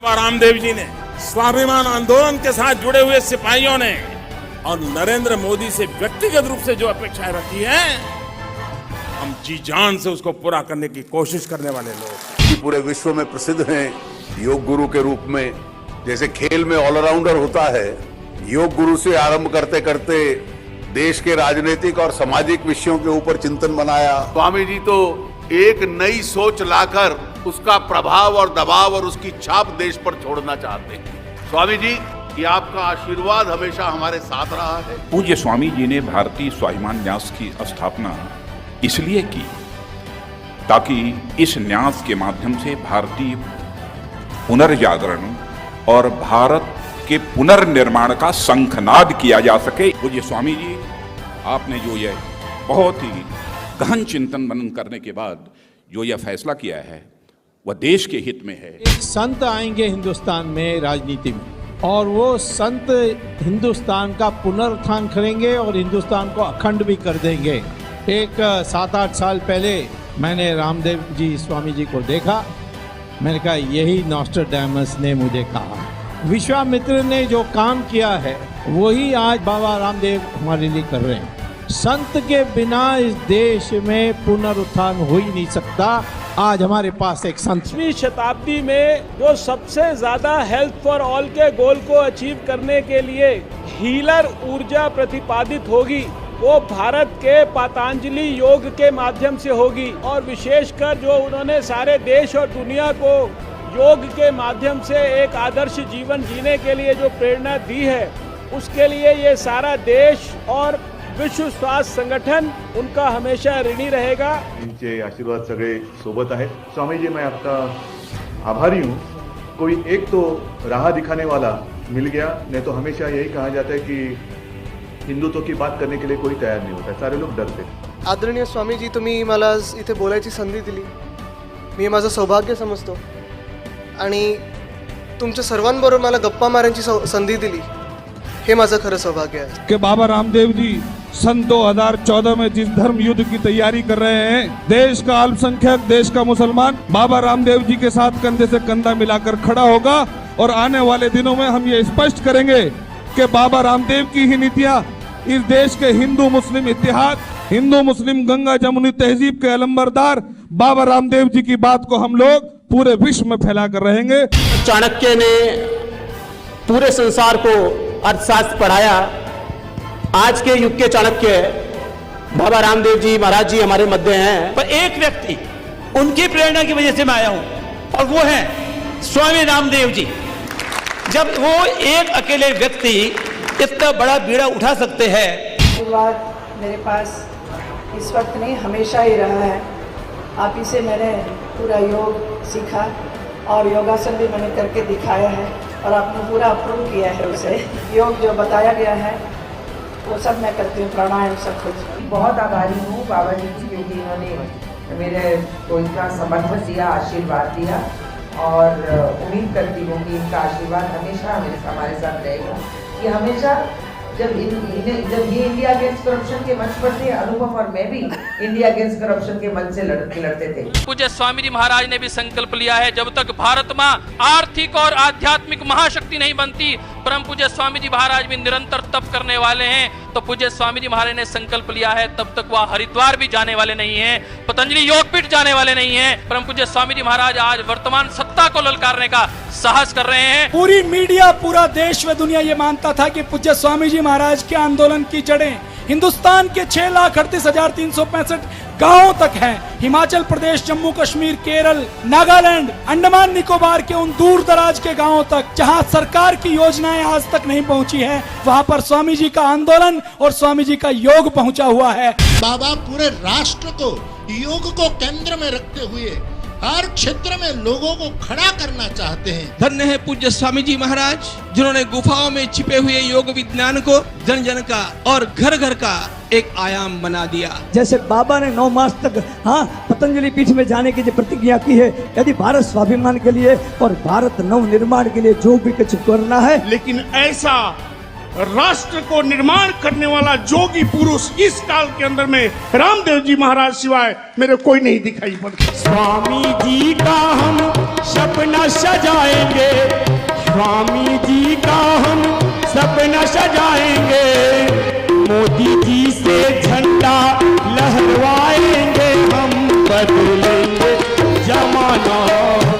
बाबा रामदेव जी ने, स्वाभिमान आंदोलन के साथ जुड़े हुए सिपाहियों ने और नरेंद्र मोदी से व्यक्तिगत रूप से जो अपेक्षाएं रखी है, हम जी जान से उसको पूरा करने की कोशिश करने वाले लोग। पूरे विश्व में प्रसिद्ध हैं योग गुरु के रूप में। जैसे खेल में ऑलराउंडर होता है, योग गुरु से आरंभ करते करते देश के राजनीतिक और सामाजिक विषयों के ऊपर चिंतन बनाया। स्वामी जी तो एक नई सोच लाकर उसका प्रभाव और दबाव और उसकी छाप देश पर छोड़ना चाहते हैं। स्वामी जी, ये आपका आशीर्वाद हमेशा हमारे साथ रहा है। पूज्य स्वामी जी ने भारतीय स्वाभिमान न्यास की स्थापना इसलिए की ताकि इस न्यास के माध्यम से भारतीय पुनर्जागरण और भारत के पुनर्निर्माण का शंखनाद किया जा सके। पूज्य स्वामी जी, आपने जो यह बहुत ही गहन चिंतन मनन करने के बाद जो यह फैसला किया है वह देश के हित में है। एक संत आएंगे हिंदुस्तान में राजनीति में, और वो संत हिंदुस्तान का पुनरुत्थान करेंगे और हिंदुस्तान को अखंड भी कर देंगे। एक 7-8 साल पहले मैंने रामदेव जी स्वामी जी को देखा। मैंने कहा यही नॉस्ट्राडामस ने मुझे कहा। विश्वामित्र ने जो काम किया है वही आज बाबा रामदेव हमारे लिए कर रहे हैं। संत के बिना इस देश में पुनरुत्थान हो ही नहीं सकता। आज हमारे पास एक संत। 20वीं शताब्दी में जो सबसे ज्यादा हेल्थ फॉर ऑल के गोल को अचीव करने के लिए हीलर ऊर्जा प्रतिपादित होगी, वो भारत के पतंजलि योग के माध्यम से होगी। और विशेषकर जो उन्होंने सारे देश और दुनिया को योग के माध्यम से एक आदर्श जीवन जीने के लिए जो प्रेरणा दी है, उसके लिए ये सारा देश और विश्व स्वास्थ्य संगठन उनका हमेशा ऋणी रहेगा। इनके आशीर्वाद सगळे सोबत आहेत। स्वामी जी, मैं आपका आभारी हूँ। कोई एक तो राह दिखाने वाला मिल गया, नहीं तो हमेशा यही कहा जाता है कि हिंदुत्व की बात करने के लिए कोई तयार नहीं होता, सारे लोग डरते। आदरणीय स्वामी जी, तुम्ही मला इथे बोलायची संधी दिली, मी माझं सौभाग्य समजतो। आणि तुमच्या सर्वांबरोबर मला गप्पा मारण्याची संधी दिली, हे माझं खरं सौभाग्य आहे। कि बाबा रामदेव जी सन 2014 में जिस धर्म युद्ध की तैयारी कर रहे हैं, देश का अल्पसंख्यक, देश का मुसलमान बाबा रामदेव जी के साथ कंधे से कंधा मिलाकर खड़ा होगा। और आने वाले दिनों में हम ये स्पष्ट करेंगे कि बाबा रामदेव की ही नीतियां इस देश के हिंदू मुस्लिम इत्तेहाद, हिंदू मुस्लिम गंगा जमुनी तहजीब के अलंबरदार बाबा रामदेव जी की बात को हम लोग पूरे विश्व में फैला कर रहेंगे। चाणक्य ने पूरे संसार को अर्थशास्त्र पढ़ाया। आज के युग के चाणक्य बाबा रामदेव जी महाराज जी हमारे मध्य हैं। पर एक व्यक्ति, उनकी प्रेरणा की वजह से मैं आया हूं, और वो है स्वामी रामदेव जी। जब वो एक अकेले व्यक्ति इतना बड़ा बीड़ा उठा सकते हैं। आशीर्वाद मेरे पास इस वक्त नहीं, हमेशा ही रहा है। आप ही से मैंने पूरा योग सीखा और योगासन भी मैंने करके दिखाया है, और आपने पूरा अप्रूव किया है उसे। योग जो बताया गया है वो सब मैं करती हूँ, प्राणायाम सब कुछ। बहुत आभारी हूँ बाबा जी की, क्योंकि इन्होंने मेरे को इतना समर्थन दिया, आशीर्वाद दिया, और उम्मीद करती हूँ कि इनका आशीर्वाद हमेशा हमारे साथ रहेगा। कि हमेशा जब ये इंडिया अगेंस्ट करप्शन के मंच पर थे, अनुपम और मैं भी इंडिया अगेंस्ट करप्शन के मंच से लड़ते थे। पूज्य स्वामी जी महाराज ने भी संकल्प लिया है, जब तक भारत माँ आर्थिक और आध्यात्मिक महाशक्ति नहीं बनती, परम पूज्य स्वामी जी महाराज भी निरंतर तप करने वाले हैं। तो पूज्य स्वामी जी महाराज ने संकल्प लिया है, तब तक वह हरिद्वार भी जाने वाले नहीं है, पतंजलि योगपीठ जाने वाले नहीं है। परम पूज्य स्वामी जी महाराज आज वर्तमान सत्ता को ललकारने का साहस कर रहे हैं। पूरी मीडिया, पूरा देश व दुनिया ये मानता था कि पूज्य स्वामी जी महाराज के आंदोलन की जड़ें हिंदुस्तान के 6,38,365 गांवों तक हैं। हिमाचल प्रदेश, जम्मू कश्मीर, केरल, नागालैंड, अंडमान निकोबार के उन दूर दराज के गांवों तक जहां सरकार की योजनाएं आज तक नहीं पहुंची है, वहां पर स्वामी जी का आंदोलन और स्वामी जी का योग पहुंचा हुआ है। बाबा पूरे राष्ट्र को, योग को केंद्र में रखते हुए हर क्षेत्र में लोगों को खड़ा करना चाहते हैं। धन्य है पूज्य स्वामी जी महाराज, जिन्होंने गुफाओं में छिपे हुए योग विज्ञान को जन जन का और घर घर का एक आयाम बना दिया। जैसे बाबा ने 9 मास तक पतंजलि पीठ में जाने की जो प्रतिज्ञा की है, यदि भारत स्वाभिमान के लिए और भारत नव निर्माण के लिए जो भी कुछ करना है, लेकिन ऐसा राष्ट्र को निर्माण करने वाला जोगी पुरुष इस काल के अंदर में रामदेव जी महाराज सिवाय मेरे कोई नहीं दिखाई पड़ता। स्वामी जी का हम सपना सजाएंगे, जी से झंडा लहरवाएंगे हम, बदले